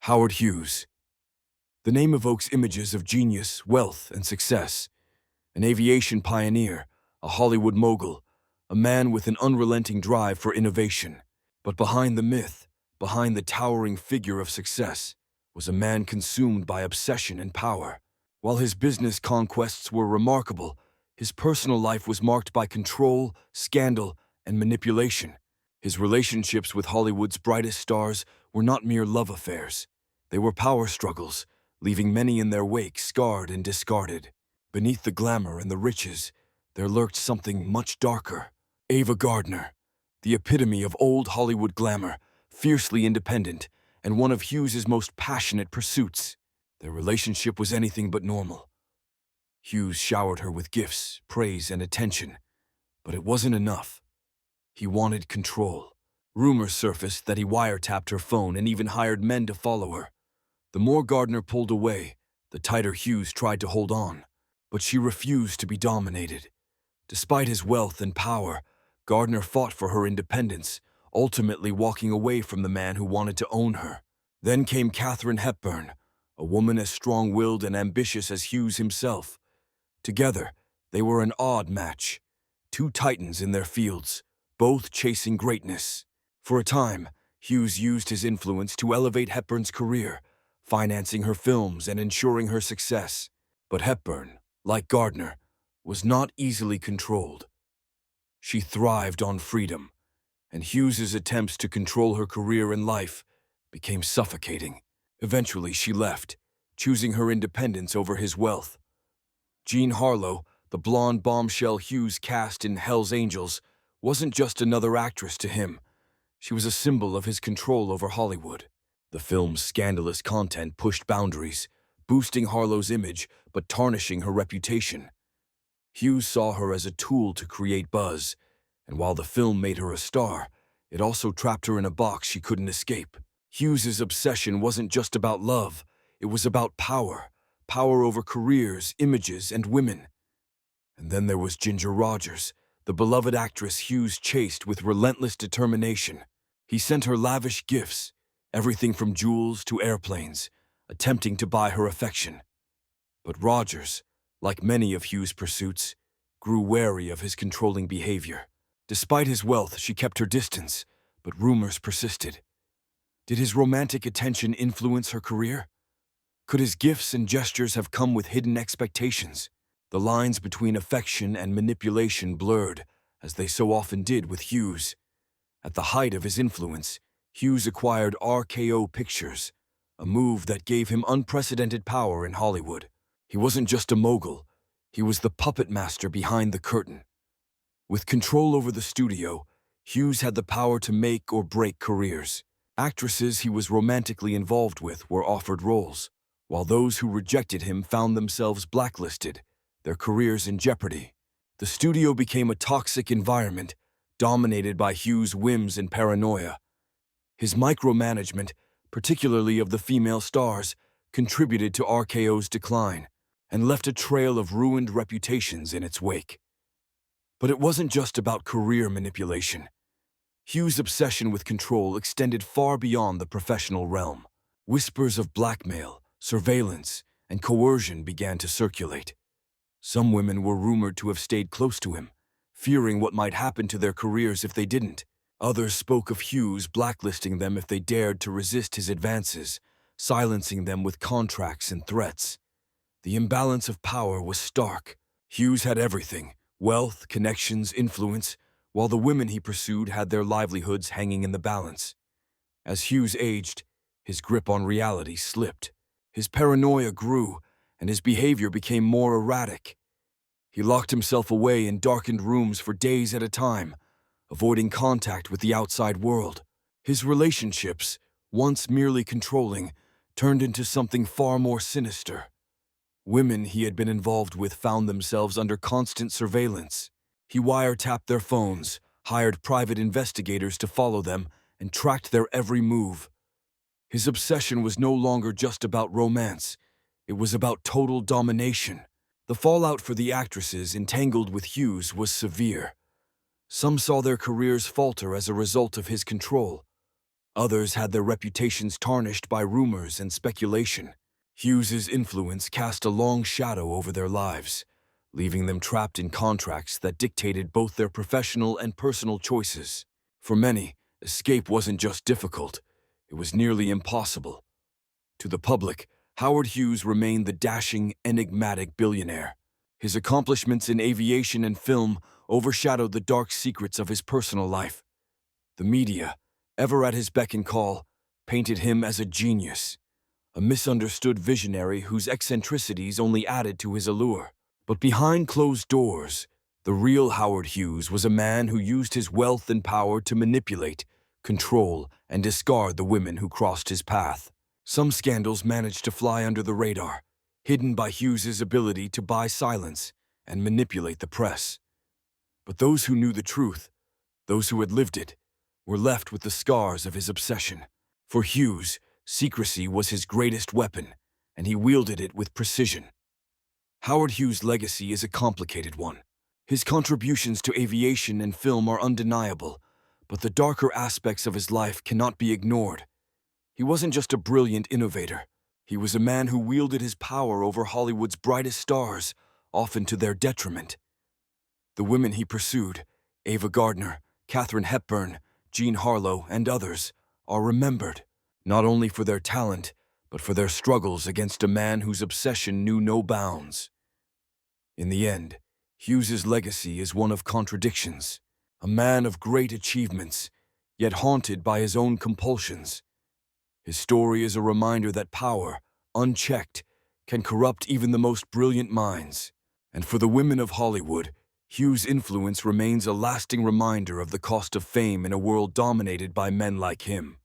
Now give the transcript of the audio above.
Howard Hughes. The name evokes images of genius, wealth, and success. An aviation pioneer, a Hollywood mogul, a man with an unrelenting drive for innovation. But behind the myth, behind the towering figure of success, was a man consumed by obsession and power. While his business conquests were remarkable, his personal life was marked by control, scandal, and manipulation. His relationships with Hollywood's brightest stars were not mere love affairs. They were power struggles, leaving many in their wake scarred and discarded. Beneath the glamour and the riches, there lurked something much darker. Ava Gardner, the epitome of old Hollywood glamour, fiercely independent, and one of Hughes's most passionate pursuits. Their relationship was anything but normal. Hughes showered her with gifts, praise, and attention, but it wasn't enough. He wanted control. Rumors surfaced that he wiretapped her phone and even hired men to follow her. The more Gardner pulled away, the tighter Hughes tried to hold on, but she refused to be dominated. Despite his wealth and power, Gardner fought for her independence, ultimately walking away from the man who wanted to own her. Then came Katharine Hepburn, a woman as strong-willed and ambitious as Hughes himself. Together, they were an odd match, two titans in their fields, both chasing greatness. For a time, Hughes used his influence to elevate Hepburn's career, financing her films and ensuring her success. But Hepburn, like Gardner, was not easily controlled. She thrived on freedom, and Hughes's attempts to control her career and life became suffocating. Eventually, she left, choosing her independence over his wealth. Jean Harlow, the blonde bombshell Hughes cast in Hell's Angels, wasn't just another actress to him. She was a symbol of his control over Hollywood. The film's scandalous content pushed boundaries, boosting Harlow's image but tarnishing her reputation. Hughes saw her as a tool to create buzz, and while the film made her a star, it also trapped her in a box she couldn't escape. Hughes's obsession wasn't just about love, it was about power. Power over careers, images, and women. And then there was Ginger Rogers, the beloved actress Hughes chased with relentless determination. He sent her lavish gifts, everything from jewels to airplanes, attempting to buy her affection. But Rogers, like many of Hughes' pursuits, grew wary of his controlling behavior. Despite his wealth, she kept her distance, but rumors persisted. Did his romantic attention influence her career? Could his gifts and gestures have come with hidden expectations? The lines between affection and manipulation blurred, as they so often did with Hughes. At the height of his influence, Hughes acquired RKO Pictures, a move that gave him unprecedented power in Hollywood. He wasn't just a mogul, he was the puppet master behind the curtain. With control over the studio, Hughes had the power to make or break careers. Actresses he was romantically involved with were offered roles, while those who rejected him found themselves blacklisted, their careers in jeopardy. The studio became a toxic environment, dominated by Hughes' whims and paranoia. His micromanagement, particularly of the female stars, contributed to RKO's decline and left a trail of ruined reputations in its wake. But it wasn't just about career manipulation. Hughes' obsession with control extended far beyond the professional realm. Whispers of blackmail, surveillance, and coercion began to circulate. Some women were rumored to have stayed close to him, fearing what might happen to their careers if they didn't. Others spoke of Hughes blacklisting them if they dared to resist his advances, silencing them with contracts and threats. The imbalance of power was stark. Hughes had everything: wealth, connections, influence, while the women he pursued had their livelihoods hanging in the balance. As Hughes aged, his grip on reality slipped. His paranoia grew, and his behavior became more erratic. He locked himself away in darkened rooms for days at a time, avoiding contact with the outside world. His relationships, once merely controlling, turned into something far more sinister. Women he had been involved with found themselves under constant surveillance. He wiretapped their phones, hired private investigators to follow them, and tracked their every move. His obsession was no longer just about romance. It was about total domination. The fallout for the actresses entangled with Hughes was severe. Some saw their careers falter as a result of his control. Others had their reputations tarnished by rumors and speculation. Hughes's influence cast a long shadow over their lives, leaving them trapped in contracts that dictated both their professional and personal choices. For many, escape wasn't just difficult, it was nearly impossible. To the public, Howard Hughes remained the dashing, enigmatic billionaire. His accomplishments in aviation and film overshadowed the dark secrets of his personal life. The media, ever at his beck and call, painted him as a genius, a misunderstood visionary whose eccentricities only added to his allure. But behind closed doors, the real Howard Hughes was a man who used his wealth and power to manipulate, control, and discard the women who crossed his path. Some scandals managed to fly under the radar, hidden by Hughes's ability to buy silence and manipulate the press. But those who knew the truth, those who had lived it, were left with the scars of his obsession. For Hughes, secrecy was his greatest weapon, and he wielded it with precision. Howard Hughes' legacy is a complicated one. His contributions to aviation and film are undeniable, but the darker aspects of his life cannot be ignored. He wasn't just a brilliant innovator. He was a man who wielded his power over Hollywood's brightest stars, often to their detriment. The women he pursued, Ava Gardner, Katharine Hepburn, Jean Harlow, and others, are remembered, not only for their talent, but for their struggles against a man whose obsession knew no bounds. In the end, Hughes's legacy is one of contradictions, a man of great achievements, yet haunted by his own compulsions. His story is a reminder that power, unchecked, can corrupt even the most brilliant minds. And for the women of Hollywood, Hughes' influence remains a lasting reminder of the cost of fame in a world dominated by men like him.